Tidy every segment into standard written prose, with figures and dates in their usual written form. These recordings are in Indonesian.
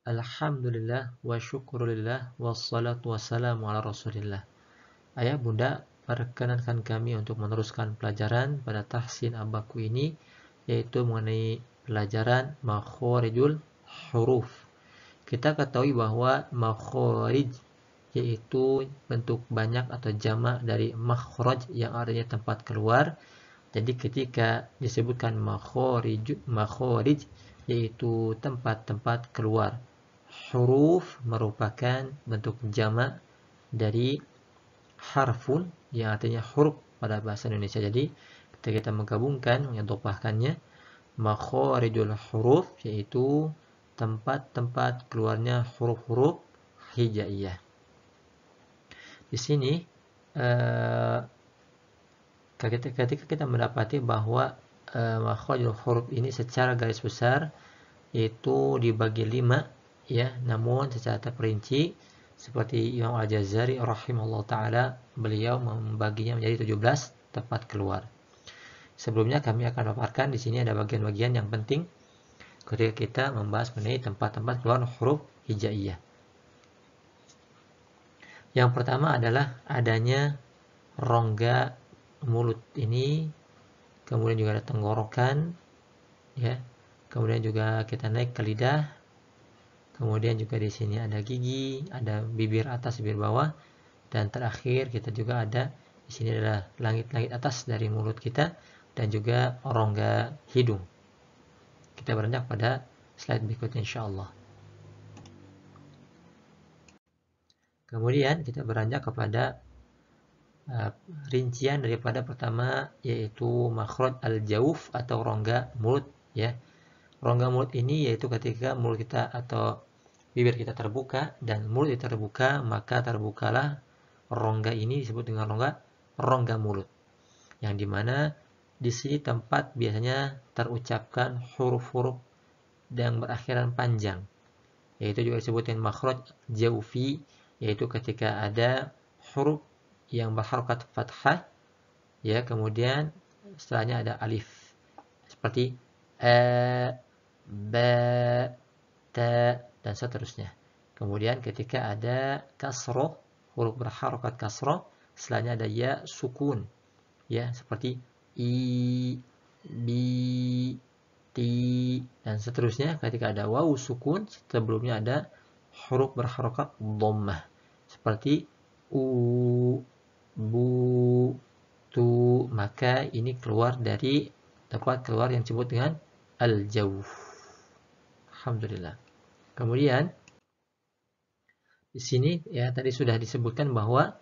Alhamdulillah wa syukurillah wassalatu wassalamu ala rasulillah. Ayah bunda, perkenankan kami untuk meneruskan pelajaran pada tahsin abaku ini, yaitu mengenai pelajaran makhorijul huruf. Kita ketahui bahwa makhrij yaitu bentuk banyak atau jamak dari makhraj yang artinya tempat keluar. Jadi ketika disebutkan makhrij yaitu tempat-tempat keluar. Huruf merupakan bentuk jamak dari harfun yang artinya huruf pada bahasa Indonesia. Jadi ketika kita menggabungkan, mengidhofahkannya, makharijul huruf yaitu tempat-tempat keluarnya huruf-huruf hijaiyah. Di sini ketika kita mendapati bahwa makharijul huruf ini secara garis besar yaitu dibagi 5 ya, namun secara terperinci seperti Imam Al-Jazari rahimahullah ta'ala, beliau membaginya menjadi 17 tempat keluar. Sebelumnya kami akan paparkan di sini ada bagian-bagian yang penting ketika kita membahas mengenai tempat-tempat keluar huruf hijaiyah. Yang pertama adalah adanya rongga mulut ini, kemudian juga ada tenggorokan ya. Kemudian juga kita naik ke lidah. Kemudian juga di sini ada gigi, ada bibir atas, bibir bawah, dan terakhir kita juga ada di sini adalah langit-langit atas dari mulut kita dan juga rongga hidung. Kita beranjak pada slide berikutnya insyaallah. Kemudian kita beranjak kepada rincian daripada pertama yaitu makhraj al-jauf atau rongga mulut ya. Rongga mulut ini yaitu ketika mulut kita atau bibir kita terbuka dan mulut kita terbuka, maka terbukalah rongga ini disebut dengan rongga mulut. Yang dimana di sini tempat biasanya terucapkan huruf-huruf yang berakhiran panjang. Yaitu juga disebut dengan makhraj jaufi, yaitu ketika ada huruf yang berharokat fathah ya, kemudian setelahnya ada alif seperti ba, ta, dan seterusnya. Kemudian ketika ada kasroh, huruf berharokat kasroh, setelahnya ada ya sukun ya, seperti i, bi, ti, dan seterusnya. Ketika ada waw sukun, sebelumnya ada huruf berharokat dhammah seperti u, bu, tu, maka ini keluar dari tempat keluar yang disebut dengan al-jawf. Alhamdulillah. Kemudian di sini ya tadi sudah disebutkan bahwa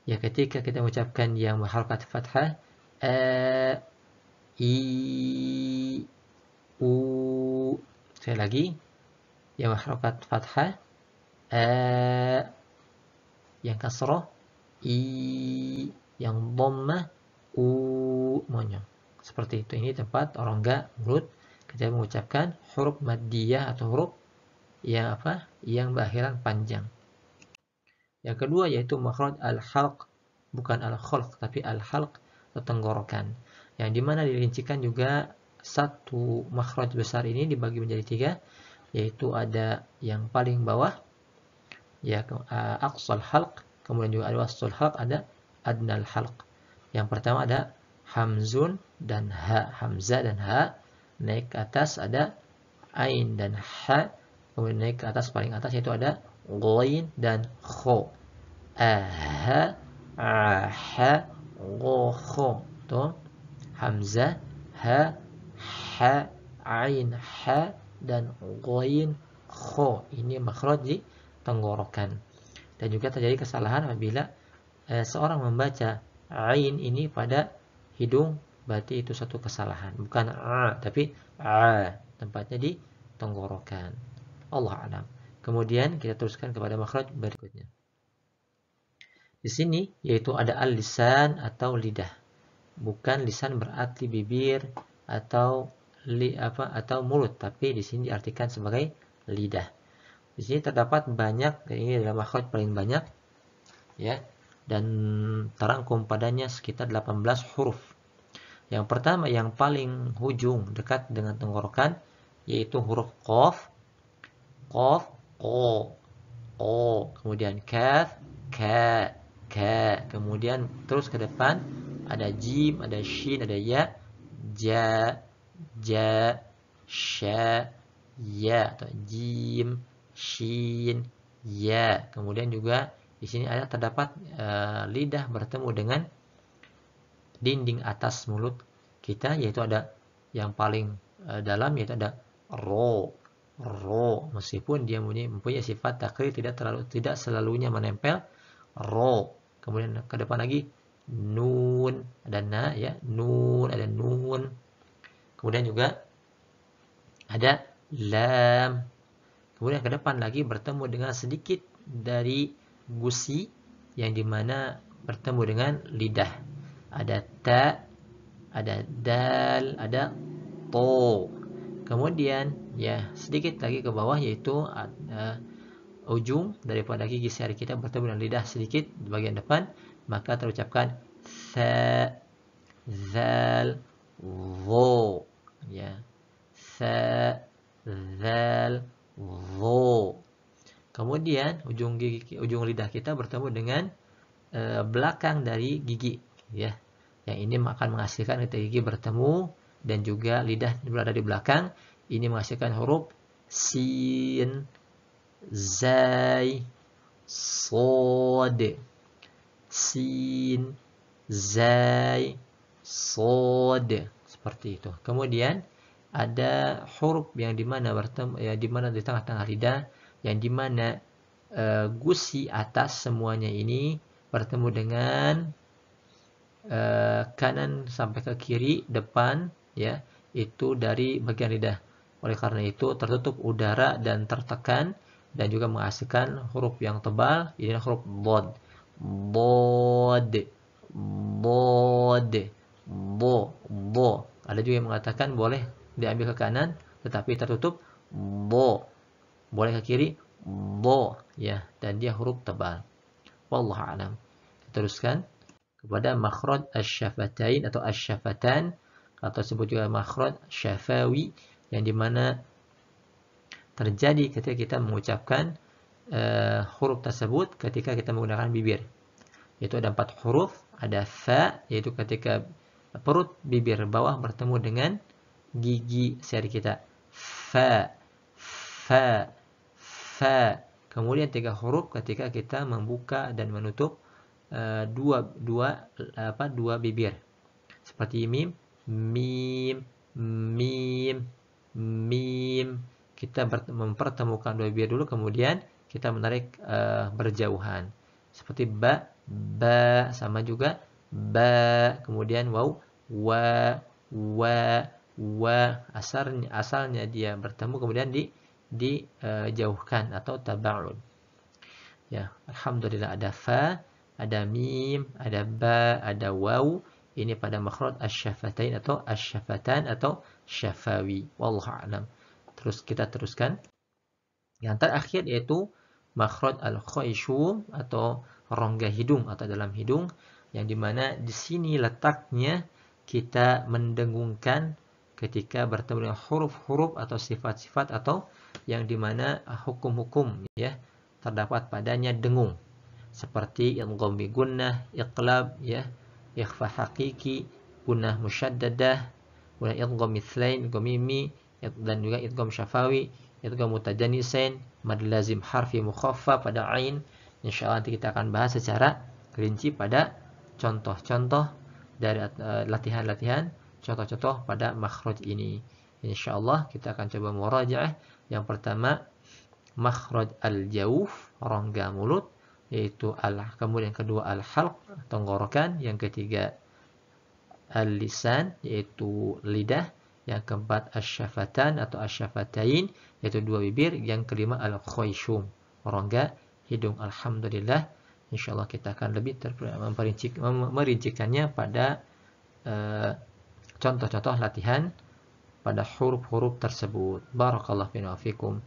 ya ketika kita mengucapkan yang berharokat fathah i, u, sekali lagi yang berharokat fathah yang kasroh i, yang dhammah u, monyong. Seperti itu. Ini tempat rongga mulut ketika mengucapkan huruf maddiyah atau huruf yang yang berakhiran panjang. Yang kedua yaitu makhraj al-halq, bukan al-khalq tapi al-halq atau tenggorokan. Yang dimana dirincikan juga satu makhraj besar ini dibagi menjadi 3, yaitu ada yang paling bawah ya, aqsal halq, kemudian juga ada wastul halq, ada adnal halq. Yang pertama ada hamzun dan ha, hamzah dan ha, naik ke atas ada ain dan ha, kemudian naik ke atas paling atas yaitu ada ghain dan kho. Aha, aha, kho. Tuh. Hamzah, ha, ha, ain, ha, dan ghain, kho. Ini makhraj di tenggorokan. Dan juga terjadi kesalahan apabila seorang membaca ain ini pada hidung, berarti itu satu kesalahan. Bukan a, tapi a. Tempatnya di tenggorokan. Allah alam. Kemudian kita teruskan kepada makhraj berikutnya. Di sini yaitu ada al-lisan atau lidah. Bukan lisan berarti bibir atau atau mulut, tapi di sini diartikan sebagai lidah. Di sini terdapat banyak, ini adalah makhraj paling banyak ya, dan terangkum padanya sekitar 18 huruf. Yang pertama yang paling hujung dekat dengan tenggorokan yaitu huruf qaf, qaf, ko, o, kemudian kaf, ka, kemudian terus ke depan ada jim, ada shin, ada ya, ja, ja, sya, ya atau jim, shin, ya. Kemudian juga di sini ada terdapat lidah bertemu dengan dinding atas mulut kita, yaitu ada yang paling dalam, yaitu ada ro, meskipun dia mempunyai sifat takrir tidak selalunya menempel ro. Kemudian ke depan lagi nun, ada na ya, nun, ada nun. Kemudian juga ada lam. Kemudian ke depan lagi bertemu dengan sedikit dari gusi yang dimana bertemu dengan lidah. Ada ta, ada dal, ada to. Kemudian ya sedikit lagi ke bawah yaitu ujung daripada gigi seri kita bertemu dengan lidah sedikit di bagian depan, maka terucapkan tha, zal, dho, ya, tha, zal, dho. Kemudian ujung lidah kita bertemu dengan belakang dari gigi, ya. Yang ini akan menghasilkan ketika gigi bertemu dan juga lidah berada di belakang, ini menghasilkan huruf sin, zai, sod, sin, zai, sod, seperti itu. Kemudian ada huruf yang dimana bertemu, ya, dimana di tengah-tengah lidah, yang dimana gusi atas semuanya ini bertemu dengan kanan sampai ke kiri depan, ya, itu dari bagian lidah. Oleh karena itu tertutup udara dan tertekan dan juga menghasilkan huruf yang tebal. Ini huruf bod, bod, bod, bo. Ada juga yang mengatakan boleh diambil ke kanan tetapi tertutup bo, boleh ke kiri bo, ya, dan dia huruf tebal. Wallahu a'lam. Teruskan kepada makhraj asy-syafatain atau asy-syafatan, atau sebut juga makhraj syafawi, yang dimana terjadi ketika kita mengucapkan huruf tersebut ketika kita menggunakan bibir. Yaitu ada 4 huruf, ada fa, yaitu ketika perut bibir bawah bertemu dengan gigi seri kita. Fa, fa, fa. Kemudian 3 huruf ketika kita membuka dan menutup dua bibir. Seperti mim, mim, mim, mim. Kita mempertemukan dua bibir dulu, kemudian kita menarik berjauhan. Seperti ba, ba, sama juga ba. Kemudian waw, wa, wa. Asalnya dia bertemu kemudian dijauhkan atau tabaun. Ya, alhamdulillah ada fa, ada mim, ada ba, ada waw. Ini pada makhraj asy-syafatain atau asy-syafatan atau syafawi. Wallahu a'lam. Terus kita teruskan. Yang terakhir yaitu makhraj al-khayshum atau rongga hidung atau dalam hidung, yang dimana di sini letaknya kita mendengungkan ketika bertemu dengan huruf-huruf atau sifat-sifat atau yang dimana hukum-hukum, ya, terdapat padanya dengung, seperti idgham bi gunnah, iqlab, ya, ikhfa haqiqi, gunnah musyaddadah, kemudian idgham mithlain, idgham mimi, dan juga idgham syafawi, idgham mutajanisain, mad lazim harfi mukhaffaf pada ain. Insyaallah nanti kita akan bahas secara rinci pada contoh-contoh dari latihan-latihan, contoh-contoh pada makhraj ini. Insyaallah kita akan coba murajaah. Yang pertama makhraj al-jawf, rongga mulut, yaitu kemudian kedua al-halq, tenggorokan, yang ketiga al-lisan, yaitu lidah, yang keempat asy-syafatan atau asy-syafatain, yaitu dua bibir, yang kelima al-khayshum, rongga hidung. Alhamdulillah, insyaallah kita akan lebih merincikannya pada contoh-contoh latihan pada huruf-huruf tersebut. Barakallahu fiikum.